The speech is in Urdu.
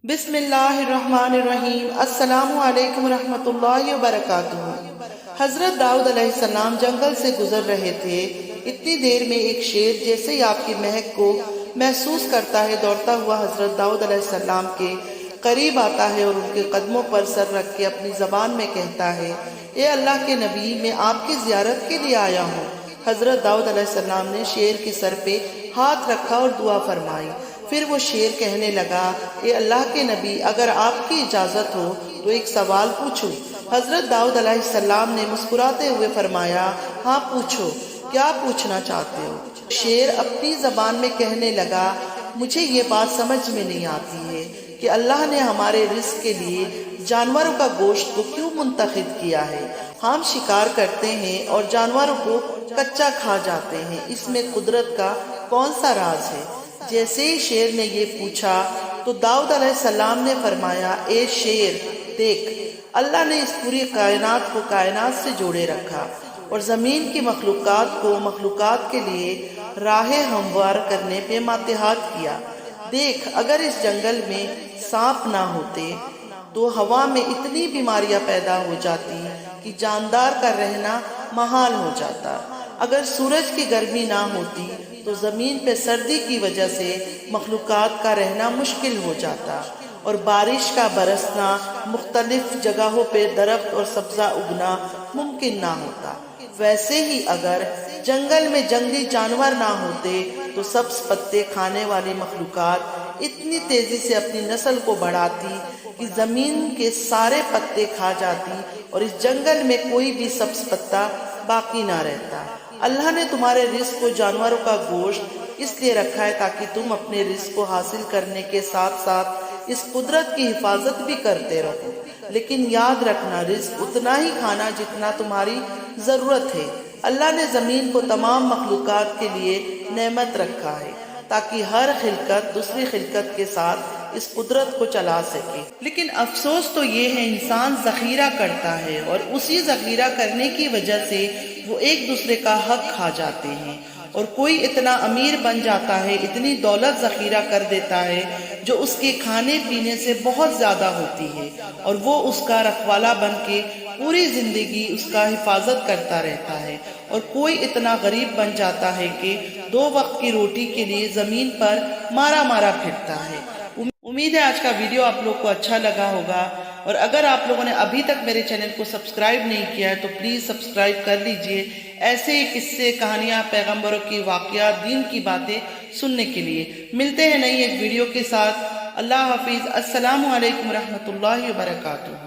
بسم اللہ الرحمن الرحیم۔ السلام علیکم ورحمۃ اللہ وبرکاتہ۔ حضرت داؤد علیہ السلام جنگل سے گزر رہے تھے۔ اتنی دیر میں ایک شیر جیسے ہی آپ کی مہک کو محسوس کرتا ہے دوڑتا ہوا حضرت داؤد علیہ السلام کے قریب آتا ہے اور ان کے قدموں پر سر رکھ کے اپنی زبان میں کہتا ہے، اے اللہ کے نبی، میں آپ کی زیارت کے لیے آیا ہوں۔ حضرت داؤد علیہ السلام نے شیر کے سر پہ ہاتھ رکھا اور دعا فرمائی۔ پھر وہ شیر کہنے لگا، اے اللہ کے نبی، اگر آپ کی اجازت ہو تو ایک سوال پوچھوں؟ حضرت داؤد علیہ السلام نے مسکراتے ہوئے فرمایا، ہاں پوچھو، کیا پوچھنا چاہتے ہو؟ شیر اپنی زبان میں کہنے لگا، مجھے یہ بات سمجھ میں نہیں آتی ہے کہ اللہ نے ہمارے رزق کے لیے جانوروں کا گوشت کو کیوں منتخب کیا ہے؟ ہم شکار کرتے ہیں اور جانوروں کو کچا کھا جاتے ہیں، اس میں قدرت کا کون سا راز ہے؟ جیسے ہی شیر نے یہ پوچھا تو داؤد علیہ السلام نے فرمایا، اے شیر، دیکھ، اللہ نے اس پوری کائنات کو کائنات سے جوڑے رکھا اور زمین کی مخلوقات کو مخلوقات کے لیے راہ ہموار کرنے پہ ماتحت کیا۔ دیکھ، اگر اس جنگل میں سانپ نہ ہوتے تو ہوا میں اتنی بیماریاں پیدا ہو جاتی کہ جاندار کا رہنا محال ہو جاتا۔ اگر سورج کی گرمی نہ ہوتی تو زمین پہ سردی کی وجہ سے مخلوقات کا رہنا مشکل ہو جاتا اور بارش کا برسنا، مختلف جگہوں پہ درخت اور سبزہ اگنا ممکن نہ ہوتا۔ ویسے ہی اگر جنگل میں جنگلی جانور نہ ہوتے تو سبز پتے کھانے والی مخلوقات اتنی تیزی سے اپنی نسل کو بڑھاتی کہ زمین کے سارے پتے کھا جاتی اور اس جنگل میں کوئی بھی سبز پتا باقی نہ رہتا۔ اللہ نے تمہارے رزق کو جانوروں کا گوشت اس لیے رکھا ہے تاکہ تم اپنے رزق کو حاصل کرنے کے ساتھ ساتھ اس قدرت کی حفاظت بھی کرتے رہو۔ لیکن یاد رکھنا، رزق اتنا ہی کھانا جتنا تمہاری ضرورت ہے۔ اللہ نے زمین کو تمام مخلوقات کے لیے نعمت رکھا ہے تاکہ ہر خلقت دوسری خلقت کے ساتھ اس قدرت کو چلا سکے۔ لیکن افسوس تو یہ ہے، انسان ذخیرہ کرتا ہے اور اسی ذخیرہ کرنے کی وجہ سے وہ ایک دوسرے کا حق کھا جاتے ہیں، اور کوئی اتنا امیر بن جاتا ہے، اتنی دولت ذخیرہ کر دیتا ہے جو اس کے کھانے پینے سے بہت زیادہ ہوتی ہے، اور وہ اس کا رکھوالا بن کے پوری زندگی اس کا حفاظت کرتا رہتا ہے، اور کوئی اتنا غریب بن جاتا ہے کہ 2 وقت کی روٹی کے لیے زمین پر مارا مارا پھرتا ہے۔ امید ہے آج کا ویڈیو آپ لوگ کو اچھا لگا ہوگا، اور اگر آپ لوگوں نے ابھی تک میرے چینل کو سبسکرائب نہیں کیا ہے تو پلیز سبسکرائب کر لیجئے، ایسے ہی قصے، کہانیاں، پیغمبروں کی واقعات، دین کی باتیں سننے کے لیے۔ ملتے ہیں نئی ایک ویڈیو کے ساتھ۔ اللہ حافظ۔ السلام علیکم ورحمۃ اللہ وبرکاتہ۔